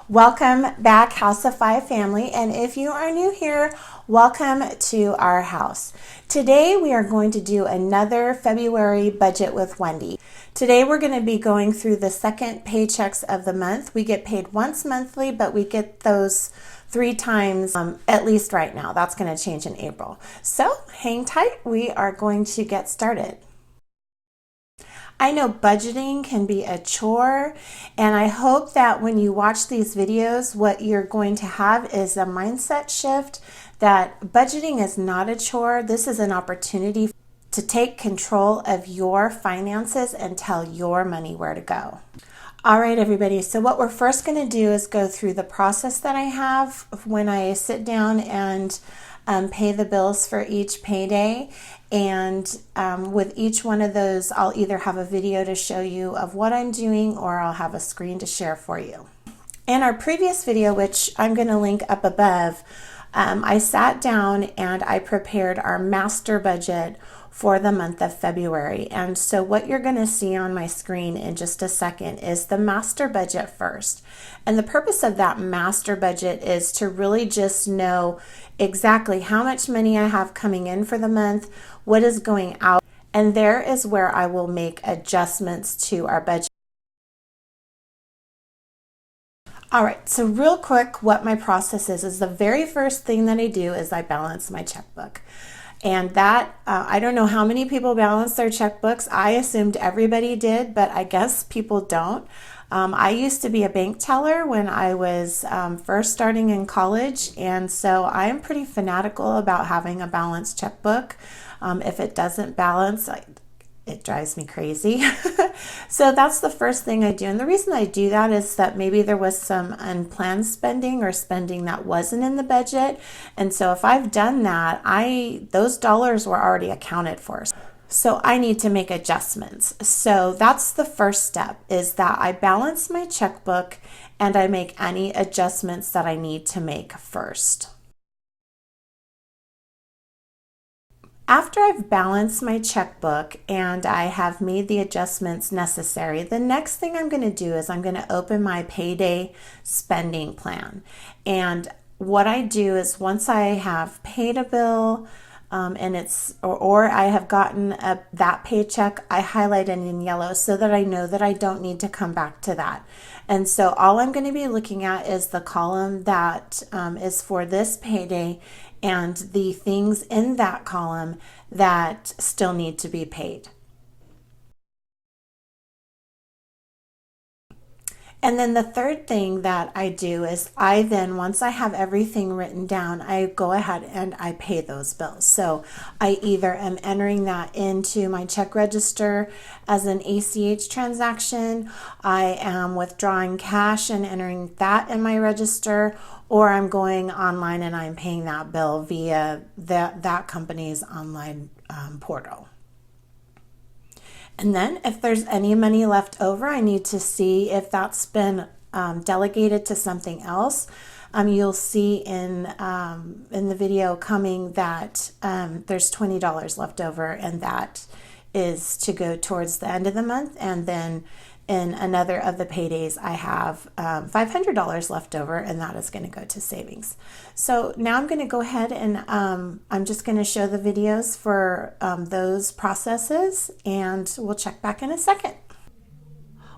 Welcome back, House of Five family, and if you are new here, welcome to our house. Today we are going to do another February budget with Wendy. Today we're going to be going through the second paychecks of the month. We get paid once monthly, but we get those 3 times at least right now. That's going to change in April. So hang tight, we are going to get started. I know budgeting can be a chore, and I hope that when you watch these videos, what you're going to have is a mindset shift that budgeting is not a chore. This is an opportunity to take control of your finances and tell your money where to go. All right, everybody. So what we're first going to do is go through the process that I have when I sit down and pay the bills for each payday. And with each one of those, I'll either have a video to show you of what I'm doing or I'll have a screen to share for you. In our previous video, which I'm going to link up above, I sat down and I prepared our master budget for the month of February. And so what you're going to see on my screen in just a second is the master budget first. And the purpose of that master budget is to really just know exactly how much money I have coming in for the month, what is going out, and there is where I will make adjustments to our budget. All right, so real quick, what my process is the very first thing that I do is I balance my checkbook. And that, I don't know how many people balance their checkbooks. I assumed everybody did, but I guess people don't. I used to be a bank teller when I was first starting in college, and so I am pretty fanatical about having a balanced checkbook. If it doesn't balance, it drives me crazy. So that's the first thing I do. And the reason I do that is that maybe there was some unplanned spending or spending that wasn't in the budget. And so if I've done that, those dollars were already accounted for. So I need to make adjustments. So that's the first step, is that I balance my checkbook and I make any adjustments that I need to make first. After I've balanced my checkbook and I have made the adjustments necessary, the next thing I'm going to do is I'm going to open my payday spending plan. And what I do is once I have paid a bill, and or I have gotten that paycheck, I highlight it in yellow so that I know that I don't need to come back to that. And so all I'm going to be looking at is the column that is for this payday and the things in that column that still need to be paid. And then the third thing that I do is once I have everything written down, I go ahead and I pay those bills. So I either am entering that into my check register as an ACH transaction, I am withdrawing cash and entering that in my register, or I'm going online and I'm paying that bill via that company's online portal. And then if there's any money left over, I need to see if that's been delegated to something else. You'll see in the video coming that there's $20 left over, and that is to go towards the end of the month. And then in another of the paydays, I have $500 left over, and that is going to go to savings. So now I'm going to go ahead and I'm just going to show the videos for those processes, and we'll check back in a second.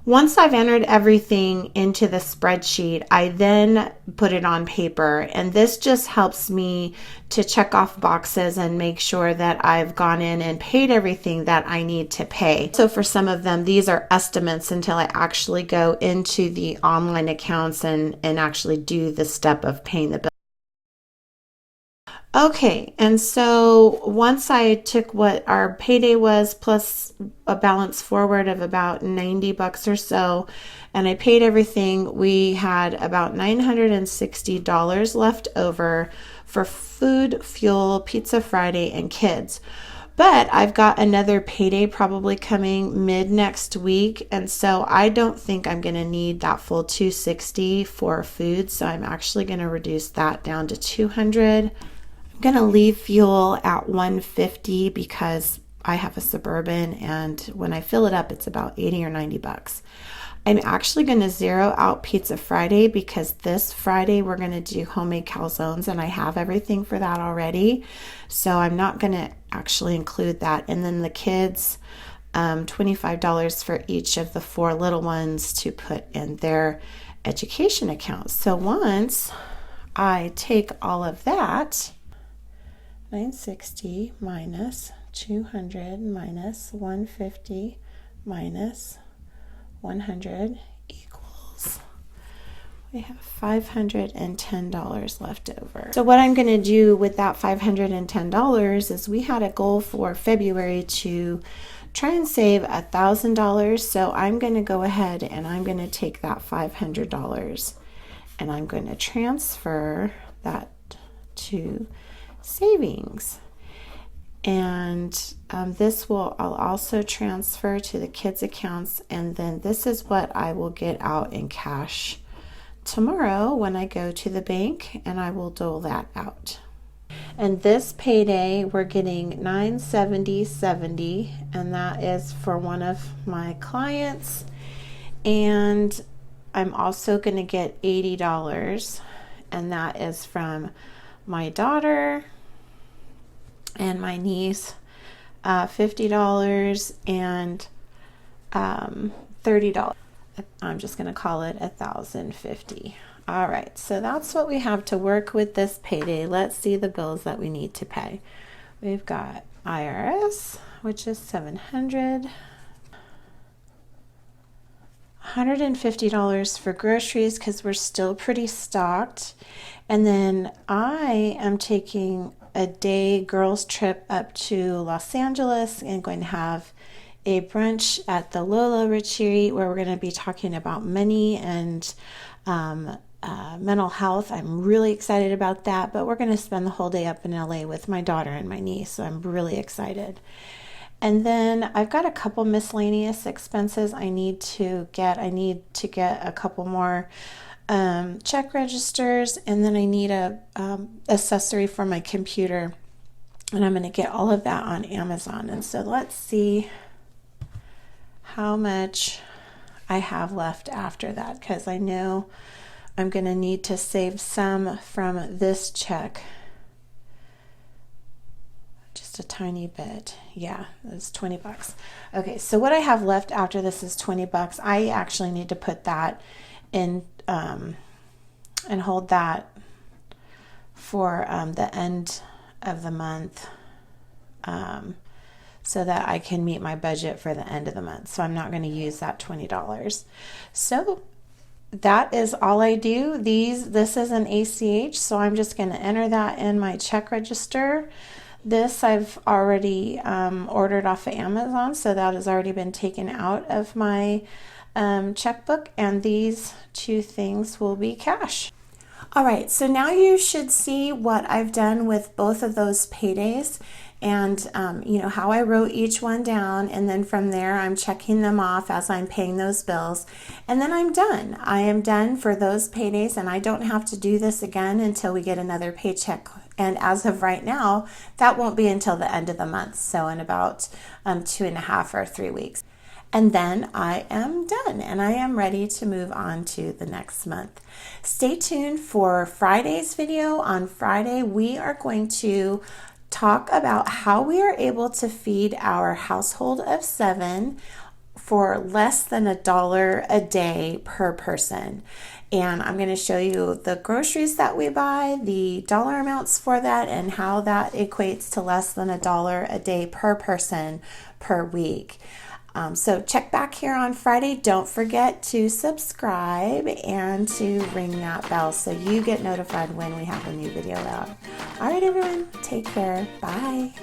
Once I've entered everything into the spreadsheet, I then put it on paper, and this just helps me to check off boxes and make sure that I've gone in and paid everything that I need to pay. So for some of them, these are estimates until I actually go into the online accounts and actually do the step of paying the bill. Okay, and so once I took what our payday was plus a balance forward of about $90 or so, and I paid everything, we had about $960 left over for food, fuel, Pizza Friday, and kids. But I've got another payday probably coming mid next week, and so I don't think I'm going to need that full $260 for food, so I'm actually going to reduce that down to $200. I'm going to leave fuel at $150 because I have a Suburban, and when I fill it up, it's about $80 or $90. I'm actually going to zero out Pizza Friday because this Friday we're going to do homemade calzones and I have everything for that already. So I'm not going to actually include that. And then the kids, $25 for each of the 4 little ones to put in their education accounts. So once I take all of that, 960 minus 200 minus 150 minus 100 equals, we have $510 left over. So what I'm going to do with that $510 is we had a goal for February to try and save $1,000. So I'm going to go ahead and I'm going to take that $500 and I'm going to transfer that to savings. And this I'll also transfer to the kids' accounts, and then this is what I will get out in cash tomorrow when I go to the bank, and I will dole that out. And this payday we're getting $970.70, and that is for one of my clients, and I'm also going to get $80, and that is from my daughter and my niece, $50 and $30. I'm just going to call it $1,050. All right, so that's what we have to work with this payday. Let's see the bills that we need to pay. We've got IRS, which is $700. $150 for groceries because we're still pretty stocked. And then I am taking a day girls trip up to Los Angeles and going to have a brunch at the Lola retreat where we're going to be talking about money and mental health. I'm really excited about that, but we're going to spend the whole day up in LA with my daughter and my niece, so I'm really excited. And then I've got a couple miscellaneous expenses I need to get. I need to get a couple more check registers, and then I need a accessory for my computer, and I'm going to get all of that on Amazon. And so let's see how much I have left after that, because I know I'm going to need to save some from this check. Just a tiny bit. Yeah, it's $20. Okay, so what I have left after this is $20. I actually need to put that in and hold that for the end of the month so that I can meet my budget for the end of the month. So I'm not going to use that $20. So that is all I do. This is an ACH, so I'm just going to enter that in my check register. This I've already ordered off of Amazon, so that has already been taken out of my checkbook, and these 2 things will be cash. All right, so now you should see what I've done with both of those paydays, and how I wrote each one down, and then from there I'm checking them off as I'm paying those bills, and then I'm done. I am done for those paydays, and I don't have to do this again until we get another paycheck. And as of right now, that won't be until the end of the month, so in about 2.5 or 3 weeks. And then I am done and I am ready to move on to the next month. Stay tuned for Friday's video. On Friday, we are going to talk about how we are able to feed our household of 7 for less than $1 a day per person. And I'm going to show you the groceries that we buy, the dollar amounts for that, and how that equates to less than $1 a day per person per week. So check back here on Friday. Don't forget to subscribe and to ring that bell so you get notified when we have a new video out. All right, everyone, take care. Bye.